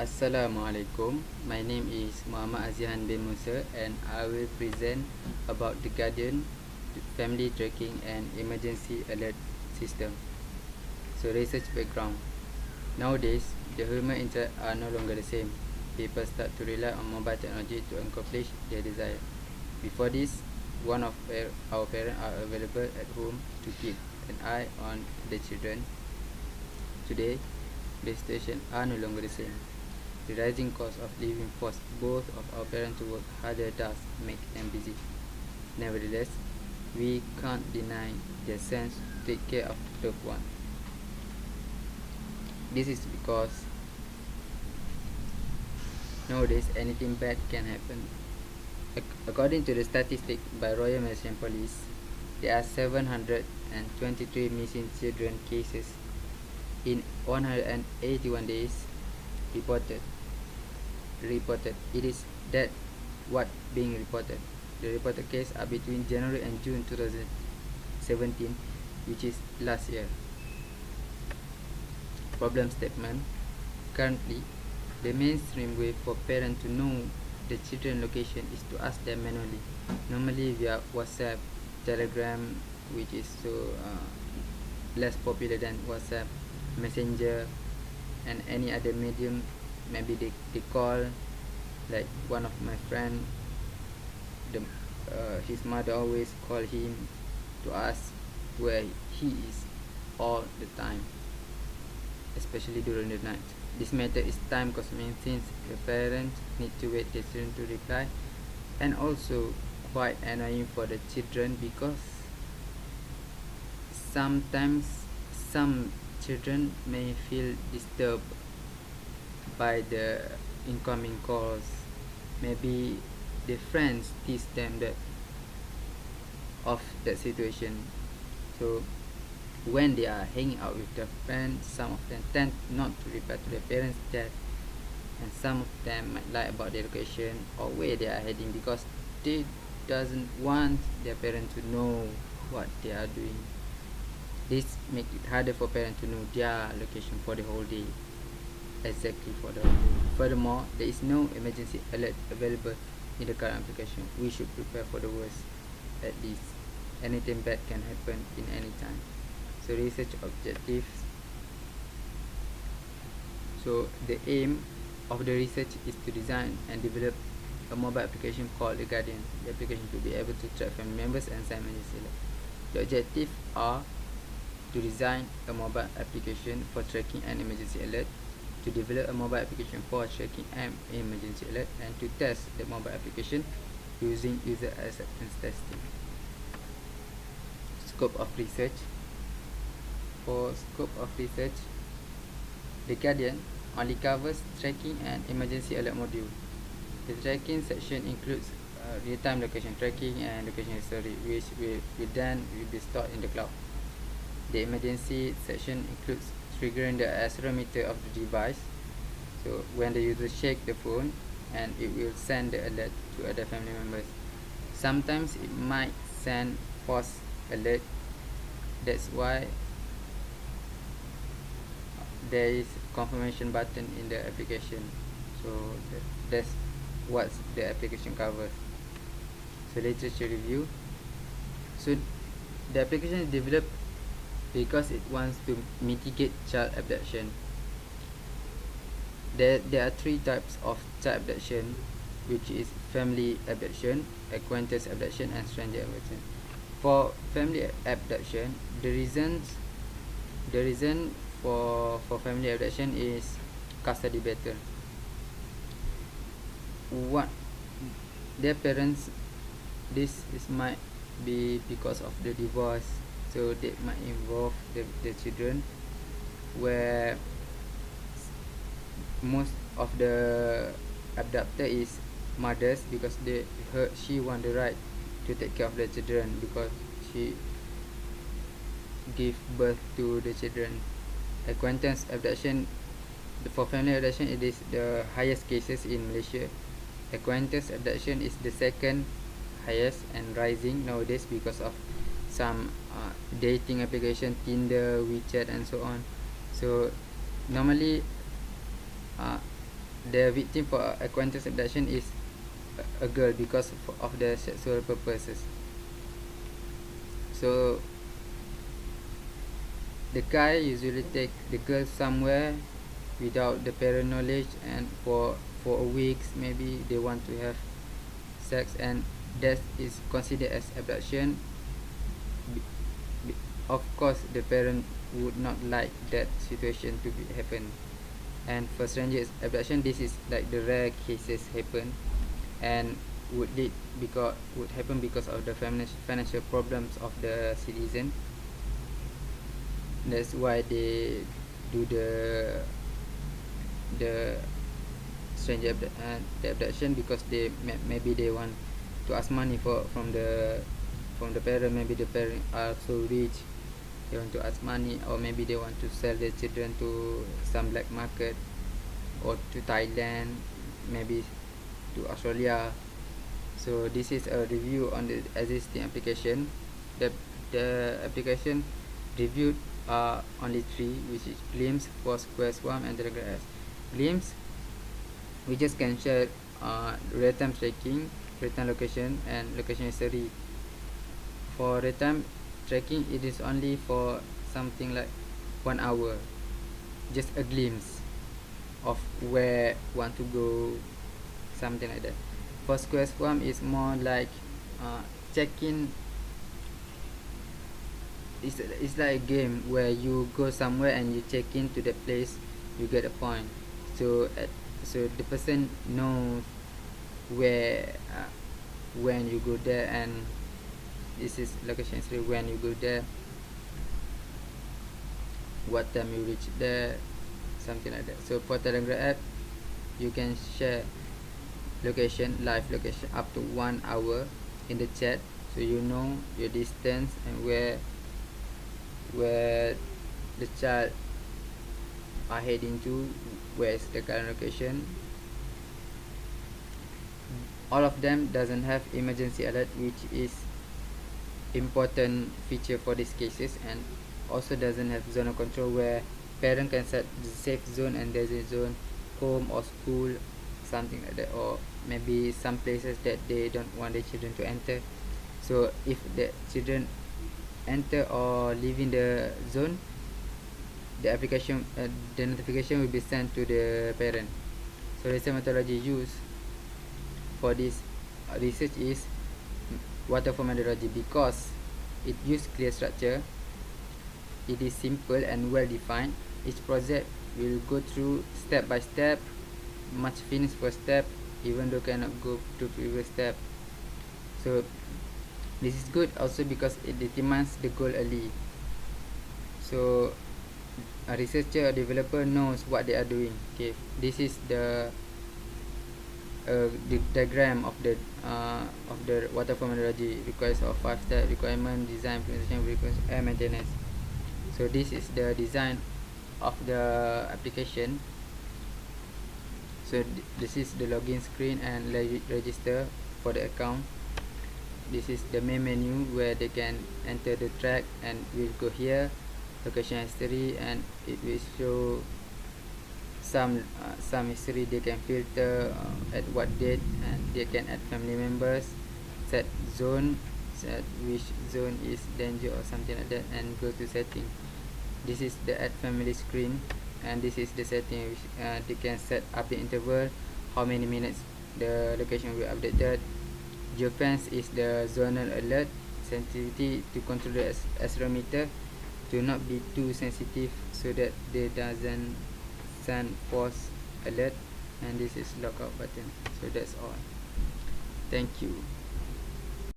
Assalamualaikum. My name is Muhammad Azihan bin Musa and I will present about the Guardian Family Tracking and Emergency Alert System. So research background. Nowadays, the human interests are no longer the same. People start to rely on mobile technology to accomplish their desire. Before this, one of our parents are available at home to keep an eye on the children. Today, the situations are no longer the same. The rising cost of living forced both of our parents to work harder, thus make them busy. Nevertheless, we can't deny their sense to take care of loved ones. This is because nowadays anything bad can happen. According to the statistics by Royal Malaysian Police, there are 723 missing children cases in 181 days reported. It is that what being reported. The reported cases are between January and June 2017, which is last year. Problem statement. Currently, the mainstream way for parents to know the children's location is to ask them manually, normally via WhatsApp, Telegram, which is so less popular than WhatsApp, Messenger, and any other medium. Maybe they call, like one of my friend, his mother always call him to ask where he is all the time, especially during the night. This method is time consuming since the parents need to wait their children to reply, and also quite annoying for the children because sometimes some children may feel disturbed by the incoming calls. Maybe the friends teach them that of that situation. So when they are hanging out with their friends, some of them tend not to reply to their parents' chat, and some of them might lie about their location or where they are heading because they doesn't want their parents to know what they are doing. This makes it harder for parents to know their location for the whole day. Exactly for the whole day. Furthermore, there is no emergency alert available in the current application. We should prepare for the worst. At least anything bad can happen in any time. So research objectives. So the aim of the research is to design and develop a mobile application called the Guardian. The application to be able to track family members and send messages. The objectives are to design a mobile application for tracking and emergency alert, to develop a mobile application for tracking and emergency alert, and to test the mobile application using user acceptance testing. Scope of research. For scope of research, the Guardian only covers tracking and emergency alert module. The tracking section includes real-time location tracking and location history, which will then be stored in the cloud. The emergency section includes triggering the accelerometer of the device. So when the user shake the phone, and it will send the alert to other family members. Sometimes it might send false alert. That's why there is confirmation button in the application. So that's what the application covers. So literature review. So the application is developed because it wants to mitigate child abduction. There are three types of child abduction, which is family abduction, acquaintance abduction, and stranger abduction. For family abduction, the reason for family abduction is custody battle. What their parents, this might be because of the divorce, so they might involve the children, where most of the abductor is mothers because she want the right to take care of the children because she give birth to the children. Acquaintance abduction, for family abduction, it is the highest cases in Malaysia. Acquaintance abduction is the second highest and rising nowadays because of some dating application, Tinder, WeChat, and so on. So normally the victim for acquaintance abduction is a girl because of the sexual purposes. So the guy usually take the girl somewhere without the parent knowledge, and for a weeks maybe they want to have sex, and that is considered as abduction. Of course the parent would not like that situation to happen. And for stranger abduction, this is like the rare cases happen, and would happen because of the financial problems of the citizen. That's why they do the stranger the abduction, because maybe they want to ask money from the parent. Maybe the parent are so rich, they want to ask money, or maybe they want to sell their children to some black market, or to Thailand, maybe to Australia. So this is a review on the existing application. The application reviewed are only 3, which is Glimpse, Foursquare, Swarm, and Telegram. Glimpse, we just can share real-time tracking, real-time location, and location history. For real-time tracking, it is only for something like 1 hour, just a glimpse of where want to go, something like that. For Square Swarm is more like check-in. It's like a game where you go somewhere and you check in to the place, you get a point. So the person knows where when you go there, and this is location history when you go there, what time you reach there, something like that. So for Telegram app, you can share live location up to 1 hour in the chat, so you know your distance and where the child are heading to, where is the current location. All of them doesn't have emergency alert, which is important feature for these cases, and also doesn't have zone of control, where parent can set the safe zone and desert zone, home or school, something like that, or maybe some places that they don't want their children to enter. So if the children enter or leave in the zone, the notification will be sent to the parent. So research methodology used for this research is waterfall methodology, because it uses clear structure, it is simple and well defined. Each project will go through step by step, much finish first step, even though cannot go to previous step. So this is good also because it determines the goal early. So a researcher or developer knows what they are doing. Okay, this is the diagram of the waterfall methodology. Requires of 5 step: requirement, design, implementation, and maintenance. So this is the design of the application. So this is the login screen and register for the account. This is the main menu where they can enter the track, and we'll go here, location history, and it will show some history. They can filter at what date, and they can add family members, set zone, set which zone is danger or something like that, and go to setting. This is the add family screen, and this is the setting which they can set update interval, how many minutes the location will be updated. Geofence is the zonal alert, sensitivity to control the accelerometer to not be too sensitive so that they doesn't send false alert. And this is lockout button. So that's all. Thank you.